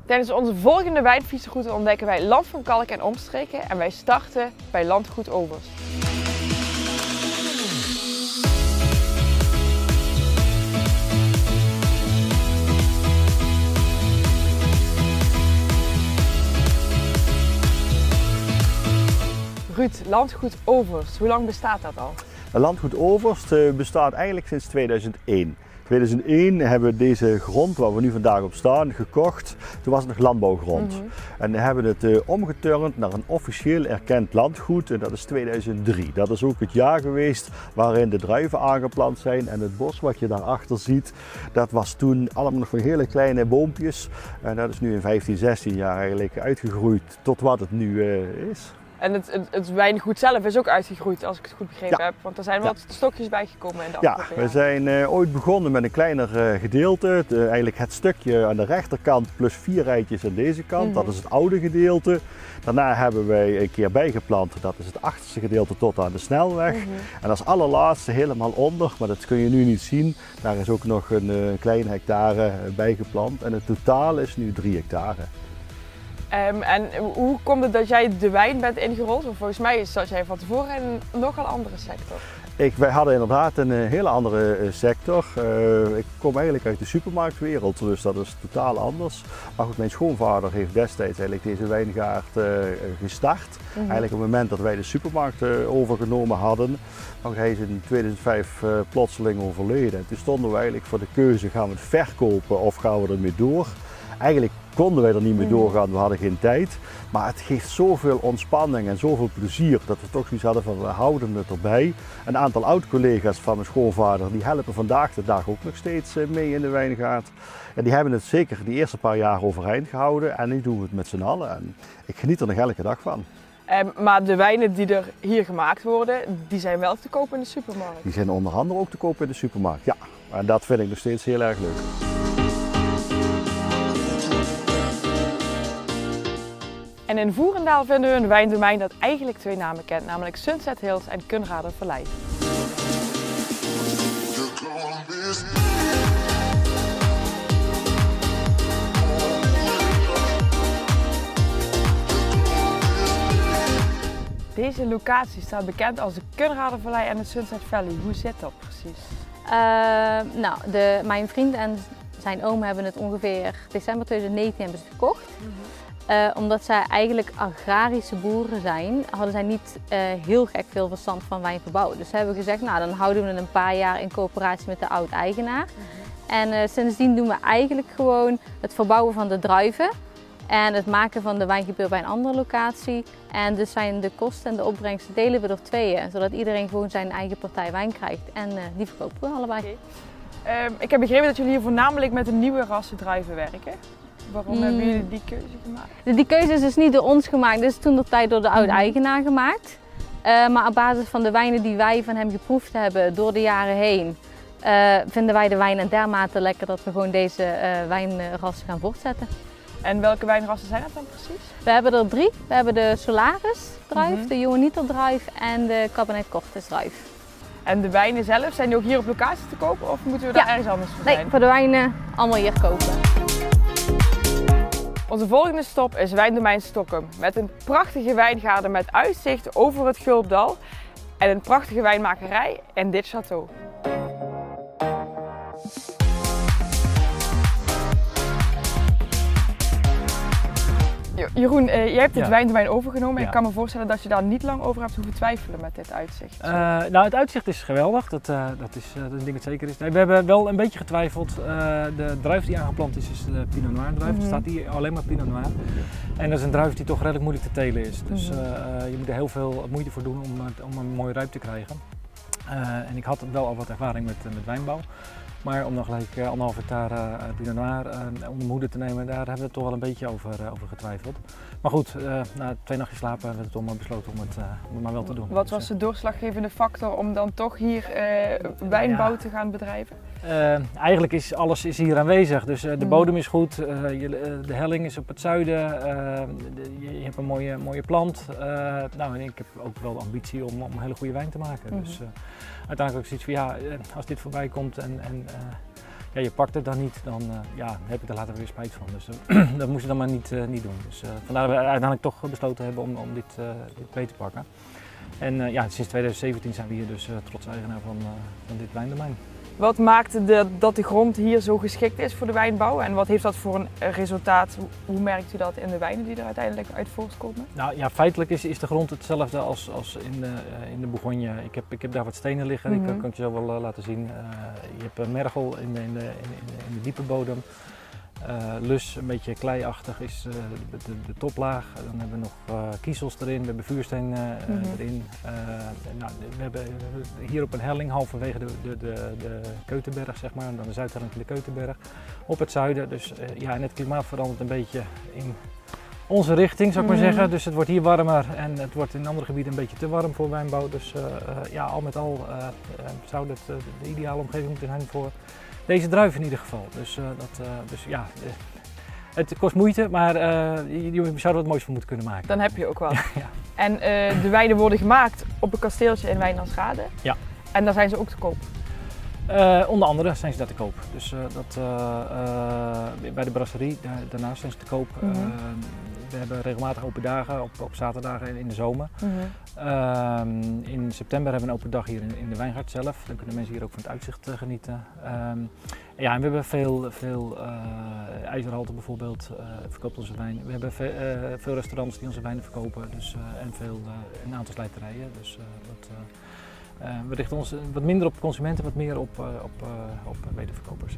Tijdens onze volgende wijnfietsenroute ontdekken wij Land van Kalk en omstreken en wij starten bij Landgoed Overs. Ruud, Landgoed Overs, hoe lang bestaat dat al? Landgoed Overs bestaat eigenlijk sinds 2001. In 2001 hebben we deze grond waar we nu vandaag op staan gekocht. Toen was het nog landbouwgrond. En we hebben het omgeturnd naar een officieel erkend landgoed en dat is 2003. Dat is ook het jaar geweest waarin de druiven aangeplant zijn en het bos wat je daarachter ziet, dat was toen allemaal nog van hele kleine boompjes. En dat is nu in 15, 16 jaar eigenlijk uitgegroeid tot wat het nu is. En het wijngoed zelf is ook uitgegroeid, als ik het goed begrepen heb. Want er zijn wat stokjes bijgekomen in de afgelopen we zijn ooit begonnen met een kleiner gedeelte. Eigenlijk het stukje aan de rechterkant plus 4 rijtjes aan deze kant. Dat is het oude gedeelte. Daarna hebben wij een keer bijgeplant. Dat is het achterste gedeelte tot aan de snelweg. En als allerlaatste helemaal onder, maar dat kun je nu niet zien. Daar is ook nog een kleine hectare bijgeplant. En het totaal is nu 3 hectare. En hoe komt het dat jij de wijn bent ingerold? Want volgens mij zat jij van tevoren in een nogal andere sector. Wij hadden inderdaad een hele andere sector. Ik kom eigenlijk uit de supermarktwereld, dus dat is totaal anders. Maar goed, mijn schoonvader heeft destijds eigenlijk deze wijngaard gestart. Eigenlijk op het moment dat wij de supermarkt overgenomen hadden. Maar hij is in 2005 plotseling overleden. En toen stonden we eigenlijk voor de keuze, gaan we het verkopen of gaan we ermee door? Eigenlijk konden wij er niet mee doorgaan, we hadden geen tijd. Maar het geeft zoveel ontspanning en zoveel plezier dat we toch zoiets hadden van we houden het erbij. Een aantal oud-collega's van mijn schoonvader die helpen vandaag de dag ook nog steeds mee in de wijngaard. En die hebben het zeker die eerste paar jaar overeind gehouden en nu doen we het met z'n allen. En ik geniet er nog elke dag van. Maar de wijnen die er hier gemaakt worden, die zijn wel te koop in de supermarkt? Die zijn onder andere ook te koop in de supermarkt, ja. En dat vind ik nog steeds heel erg leuk. En in Voerendaal vinden we een wijndomein dat eigenlijk 2 namen kent, namelijk Sunset Hills en Kunrader Vallei. Deze locatie staat bekend als de Kunrader Vallei en de Sunset Valley. Hoe zit dat precies? Mijn vriend en zijn oom hebben het ongeveer december 2019 hebben ze gekocht. Omdat zij eigenlijk agrarische boeren zijn, hadden zij niet heel gek veel verstand van wijnverbouwen. Dus ze hebben gezegd, nou dan houden we het een paar jaar in coöperatie met de oud-eigenaar. En sindsdien doen we eigenlijk gewoon het verbouwen van de druiven en het maken van de wijngeur bij een andere locatie. En dus zijn de kosten en de opbrengsten delen we door 2, zodat iedereen gewoon zijn eigen partij wijn krijgt. En die verkopen we allebei. Ik heb begrepen dat jullie hier voornamelijk met de nieuwe rassen druiven werken. Waarom hebben jullie die keuze gemaakt? Die keuze is dus niet door ons gemaakt, dit is toentertijd door de oud-eigenaar gemaakt. Maar op basis van de wijnen die wij van hem geproefd hebben door de jaren heen, vinden wij de wijnen dermate lekker dat we gewoon deze wijnrassen gaan voortzetten. En welke wijnrassen zijn dat dan precies? We hebben er 3. We hebben de Solaris druif, de Johanniter druif en de Cabernet Cortés druif. En de wijnen zelf, zijn die ook hier op locatie te kopen of moeten we daar ergens anders voor zijn? Nee, voor de wijnen allemaal hier kopen. Onze volgende stop is Wijndomein Stokkum met een prachtige wijngaarde met uitzicht over het Gulpdal en een prachtige wijnmakerij en dit château. Jeroen, jij hebt dit wijndomein overgenomen en ik kan me voorstellen dat je daar niet lang over hebt hoeven twijfelen met dit uitzicht. Nou, het uitzicht is geweldig, dat is een ding dat zeker is. Nee, we hebben wel een beetje getwijfeld. De druif die aangeplant is de Pinot Noir druif. Er staat hier alleen maar Pinot Noir. En dat is een druif die toch redelijk moeilijk te telen is. Dus je moet er heel veel moeite voor doen om een mooie rijp te krijgen. En ik had wel al wat ervaring met wijnbouw. Maar om dan gelijk 1,5 hectare Pinot Noir onder mijn hoede te nemen, daar hebben we toch wel een beetje over getwijfeld. Maar goed, na 2 nachtjes slapen hebben we toch maar besloten om het maar wel te doen. Wat was de doorslaggevende factor om dan toch hier wijnbouw te gaan bedrijven? Eigenlijk is alles hier aanwezig. Dus de bodem is goed, de helling is op het zuiden, je hebt een mooie plant. Nou, en ik heb ook wel de ambitie om een hele goede wijn te maken. Dus uiteindelijk ook zoiets van ja, als dit voorbij komt en ja, je pakt het dan niet, dan ja, heb je er later weer spijt van. Dus dat moest je dan maar niet doen. Dus vandaar dat we uiteindelijk toch besloten hebben om dit mee te pakken. En ja, sinds 2017 zijn we hier dus trots eigenaar van dit wijndomein. Wat maakt dat de grond hier zo geschikt is voor de wijnbouw en wat heeft dat voor een resultaat? Hoe merkt u dat in de wijnen die er uiteindelijk uit voortkomen? Nou ja, feitelijk is de grond hetzelfde als in de Bourgogne. Ik heb daar wat stenen liggen, die kan ik je zo wel laten zien. Je hebt mergel in de diepe bodem. Lus, een beetje kleiachtig, is de toplaag. Dan hebben we nog kiezels erin, we hebben vuursteen erin. Nou, we hebben hier op een helling, halverwege de Keutenberg, zeg maar, dan de zuidhelling van de Keutenberg, op het zuiden. Dus ja, en het klimaat verandert een beetje in onze richting, zou ik maar zeggen. Dus het wordt hier warmer en het wordt in andere gebieden een beetje te warm voor wijnbouw. Dus ja, al met al zou het de ideale omgeving moeten zijn voor deze druif in ieder geval. Dus ja, het kost moeite, maar je zou er wat moois van moeten kunnen maken. Dan heb je ook wat. Ja. En de wijnen worden gemaakt op een kasteeltje in Wijnlandschade. Ja. En daar zijn ze ook te koop? Onder andere zijn ze daar te koop. Dus bij de brasserie, daarnaast zijn ze te koop. We hebben regelmatig open dagen op zaterdagen in de zomer. In september hebben we een open dag hier in de wijngaard zelf. Dan kunnen mensen hier ook van het uitzicht genieten. Ja, en we hebben veel IJzerhalte bijvoorbeeld, verkoopt onze wijn. We hebben veel restaurants die onze wijnen verkopen dus, en een aantal slijterijen. Dus, we richten ons wat minder op consumenten, wat meer op wederverkopers.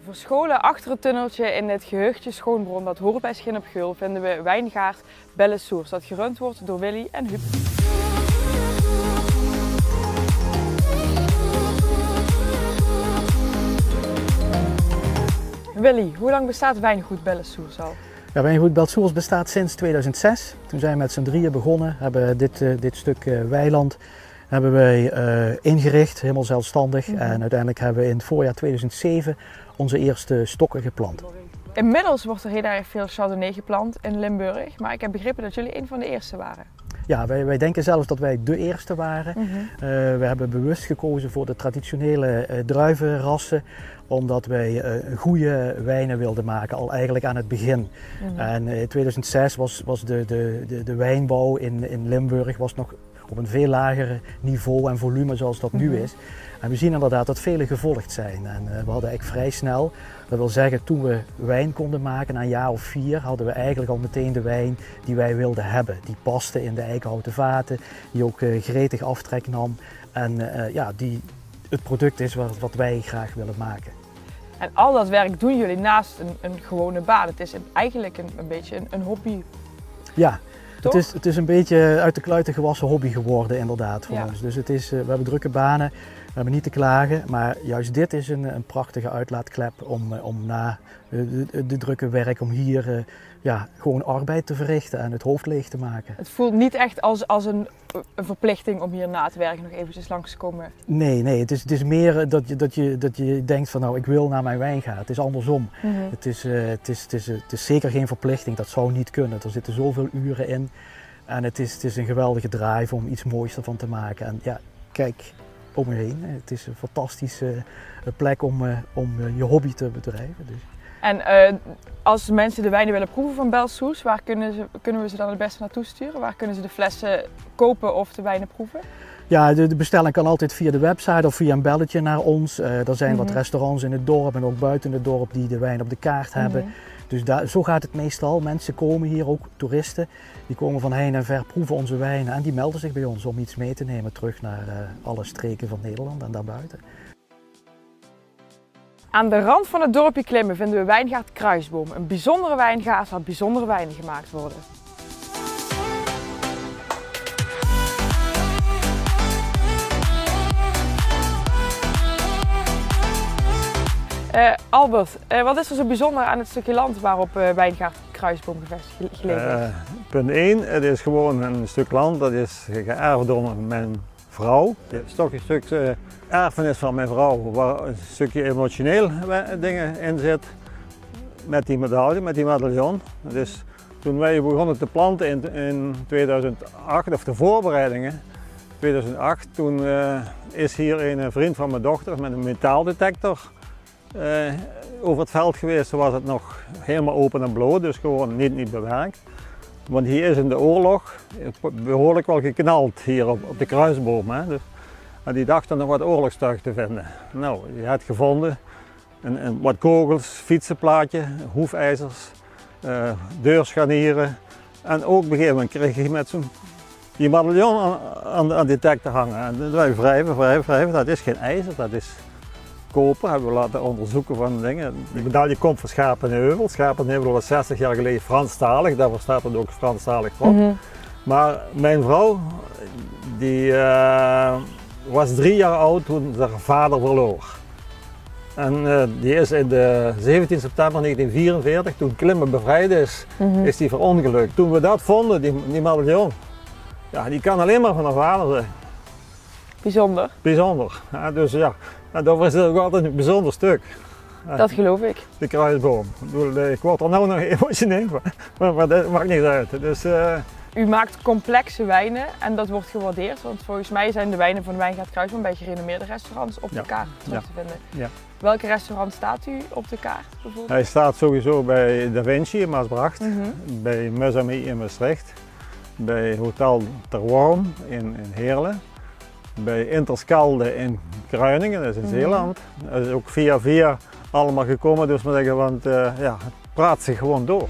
Verscholen achter het tunneltje in het gehuchtje Schoonbron, dat hoort bij Schin op Geul, vinden we wijngaard Belle Source, dat gerund wordt door Willy en Huub. Willy, hoe lang bestaat wijngoed Belle Source al? Ja, wijngoed Belle Source bestaat sinds 2006. Toen zijn we met z'n drieën begonnen, hebben dit stuk weiland hebben wij ingericht, helemaal zelfstandig. En uiteindelijk hebben we in het voorjaar 2007 onze eerste stokken geplant. Inmiddels wordt er heel erg veel Chardonnay geplant in Limburg, maar ik heb begrepen dat jullie een van de eerste waren. Ja, wij denken zelfs dat wij de eerste waren. We hebben bewust gekozen voor de traditionele druivenrassen, omdat wij goede wijnen wilden maken, al eigenlijk aan het begin. En in 2006 was de wijnbouw in Limburg was nog op een veel lager niveau en volume zoals dat nu is. En we zien inderdaad dat velen gevolgd zijn. En we hadden eigenlijk vrij snel, dat wil zeggen toen we wijn konden maken, na een jaar of 4 hadden we eigenlijk al meteen de wijn die wij wilden hebben. Die paste in de eikenhouten vaten, die ook gretig aftrek nam en ja, die het product is wat wij graag willen maken. En al dat werk doen jullie naast een gewone baan. Het is eigenlijk een beetje een hobby. Ja. Het is een beetje uit de kluiten gewassen hobby geworden inderdaad voor ons. Dus we hebben drukke banen, we hebben niet te klagen, maar juist dit is een prachtige uitlaatklep om na de drukke werk, om hier gewoon arbeid te verrichten en het hoofd leeg te maken. Het voelt niet echt als een verplichting om hier na te werken nog eventjes langs te komen? Nee, het is meer dat je denkt van nou ik wil naar mijn wijngaard. Het is andersom. Het is zeker geen verplichting, dat zou niet kunnen. Er zitten zoveel uren in en het is een geweldige drive om iets moois ervan te maken. En ja, kijk om je heen. Het is een fantastische plek om je hobby te bedrijven. Dus. En als mensen de wijnen willen proeven van Belle Source, waar kunnen we ze dan het beste naartoe sturen? Waar kunnen ze de flessen kopen of de wijnen proeven? Ja, de bestelling kan altijd via de website of via een belletje naar ons. Er zijn wat restaurants in het dorp en ook buiten het dorp die de wijn op de kaart hebben. Dus zo gaat het meestal. Mensen komen hier, ook toeristen, die komen van heinde en ver, proeven onze wijnen en die melden zich bij ons om iets mee te nemen terug naar alle streken van Nederland en daarbuiten. Aan de rand van het dorpje klimmen vinden we wijngaard Kruisboom, een bijzondere wijngaard waar bijzondere wijnen gemaakt worden. Albert, wat is er zo bijzonder aan het stukje land waarop wijngaard Kruisboom gelegen is? Punt 1, het is gewoon een stuk land dat is geërfd door mijn vrouw. Het is toch een stuk erfenis van mijn vrouw, waar een stukje emotioneel dingen in zit. Met die medaille, met die medaillon. Dus toen wij begonnen te planten in 2008, of de voorbereidingen, 2008, toen is hier een vriend van mijn dochter met een metaaldetector over het veld geweest, was het nog helemaal open en bloot, dus gewoon niet bewerkt. Want hier is in de oorlog behoorlijk wel geknald hier op de kruisboom. Hè? Dus, en die dachten nog wat oorlogstuig te vinden. Nou, je had gevonden wat kogels, fietsenplaatje, hoefijzers, deurscharnieren. En ook op een gegeven moment kreeg je met die medaillon aan die dek te hangen. En dat wij wrijven, dat is geen ijzer, dat is koper. Hebben we laten onderzoeken van dingen. Die medaille komt van Schapenheuvel. Schapenheuvel was 60 jaar geleden Franstalig, daarvoor staat het ook Franstalig op. Maar mijn vrouw, die was 3 jaar oud toen ze haar vader verloor. En die is in de 17 september 1944, toen Klimmen bevrijd is die verongelukt. Toen we dat vonden, die medaillon, ja, die kan alleen maar van haar vader zijn. Bijzonder. Bijzonder. Ja, dus ja, dat was ook altijd een bijzonder stuk. Dat geloof ik. De kruisboom. Ik word er nou nog emotioneel van, maar dat maakt niet uit. Dus, U maakt complexe wijnen en dat wordt gewaardeerd, want volgens mij zijn de wijnen van de Wijngaard Kruisboom bij gerenommeerde restaurants op de kaart terug te vinden. Ja. Welke restaurant staat u op de kaart bijvoorbeeld? Hij staat sowieso bij Da Vinci in Maasbracht, bij Mes-Amis in Maastricht, bij Hotel Ter Worm in Heerlen, bij Interscalde in Kruiningen, dat is in Zeeland. Dat is ook via allemaal gekomen, dus maar zeggen, want ja, het praat zich gewoon door.